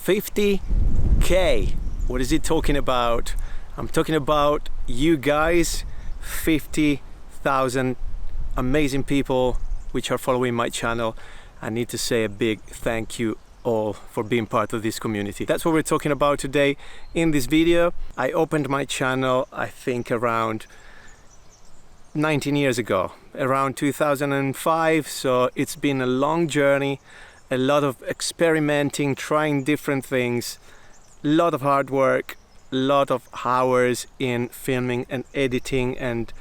50K. What is it talking about? I'm talking about you guys, 50,000 amazing people which are following my channel. I need to say a big thank you all for being part of this community. That's what we're talking about today in this video. I opened my channel, I think around 19 years ago, around 2005, so it's been a long journey, a lot of experimenting, trying different things, a lot of hard work, a lot of hours in filming and editing and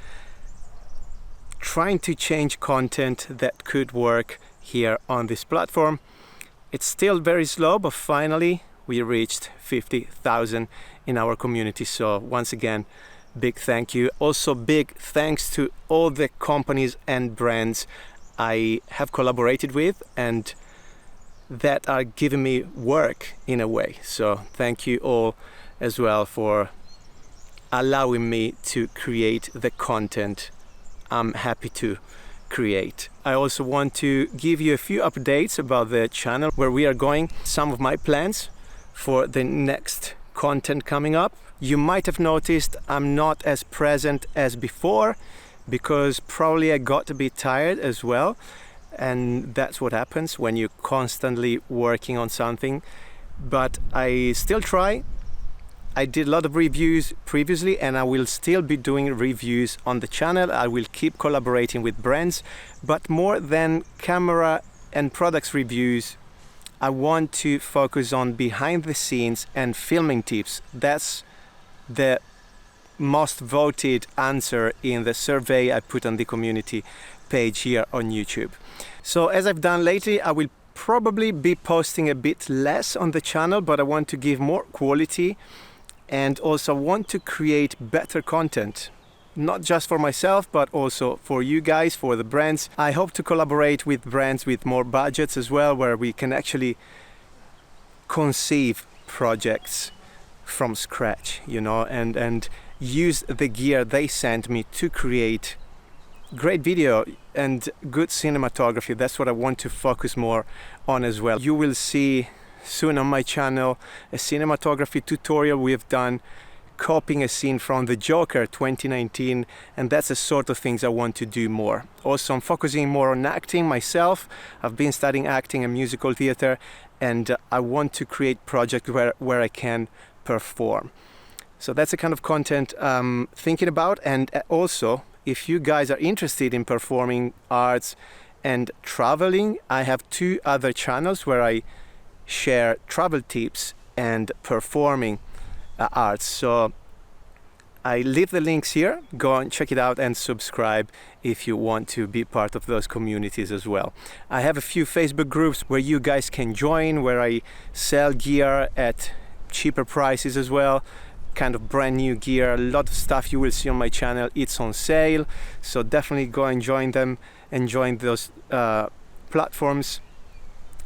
trying to change content that could work here on this platform. It's still very slow, but finally we reached 50,000 in our community. So once again, big thank you. Also big thanks to all the companies and brands I have collaborated with and that are giving me work in a way. So thank you all as well for allowing me to create the content I'm happy to create. I also want to give you a few updates about the channel, where we are going, some of my plans for the next content coming up. You might have noticed I'm not as present as before because probably I got a bit tired as well, and that's what happens when you're constantly working on something. But I still try. I did a lot of reviews previously and I will still be doing reviews on the channel. I will keep collaborating with brands, but more than camera and products reviews, I want to focus on behind the scenes and filming tips. That's the most voted answer in the survey I put on the community page here on YouTube. So as I've done lately, I will probably be posting a bit less on the channel, but I want to give more quality and also want to create better content, not just for myself, but also for you guys, for the brands. I hope to collaborate with brands with more budgets as well, where we can actually conceive projects from scratch, you know, and use the gear they sent me to create great video and good cinematography. That's what I want to focus more on as well. You will see soon on my channel a cinematography tutorial we've done copying a scene from The Joker 2019, and that's the sort of things I want to do more. Also, I'm focusing more on acting myself. I've been studying acting and musical theater, and I want to create projects where I can perform. So that's the kind of content I'm thinking about. And also, if you guys are interested in performing arts and traveling, I have two other channels where I share travel tips and performing arts. So I leave the links here. Go and check it out and subscribe if you want to be part of those communities as well. I have a few Facebook groups where you guys can join, where I sell gear at cheaper prices as well, kind of brand new gear. A lot of stuff you will see on my channel, it's on sale, so definitely go and join them and join those platforms.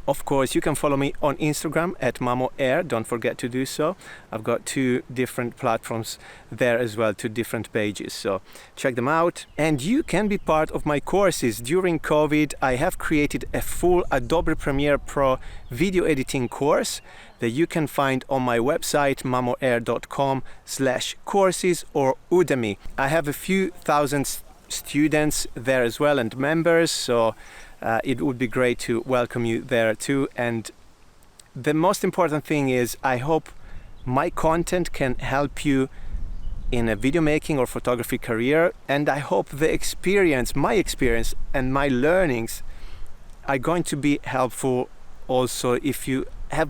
Of course, you can follow me on Instagram at Mamo Air. Don't forget to do so. I've got two different platforms there as well, two different pages. So check them out. And you can be part of my courses. During COVID, I have created a full Adobe Premiere Pro video editing course that you can find on my website, mamoair.com/courses or Udemy. I have a few thousand students there as well and members. So it would be great to welcome you there too. And the most important thing is I hope my content can help you in a video making or photography career, and I hope the experience, my experience and my learnings are going to be helpful also if you have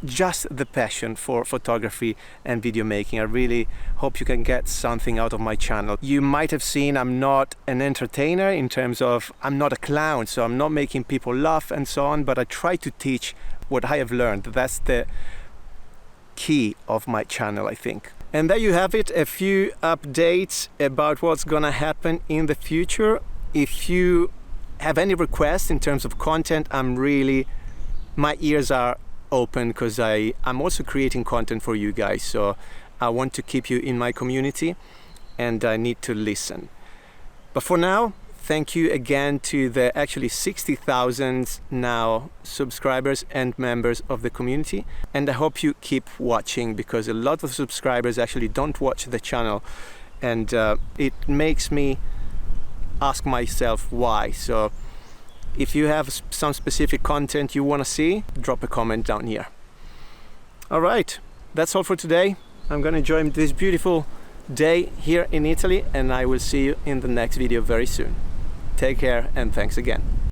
just the passion for photography and video making. I really hope you can get something out of my channel. You might have seen I'm not an entertainer in terms of I'm not a clown, so I'm not making people laugh and so on, but I try to teach what I have learned. That's the key of my channel, I think. And there you have it, a few updates about what's gonna happen in the future. If you have any requests in terms of content, my ears are open, because I'm also creating content for you guys, so I want to keep you in my community and I need to listen. But for now, Thank you again to the actually 60,000 now subscribers and members of the community. And I hope you keep watching, because a lot of subscribers actually don't watch the channel, and it makes me ask myself why. So if you have some specific content you want to see, drop a comment down here. All right, that's all for today. I'm gonna enjoy this beautiful day here in Italy, and I will see you in the next video very soon. Take care and thanks again.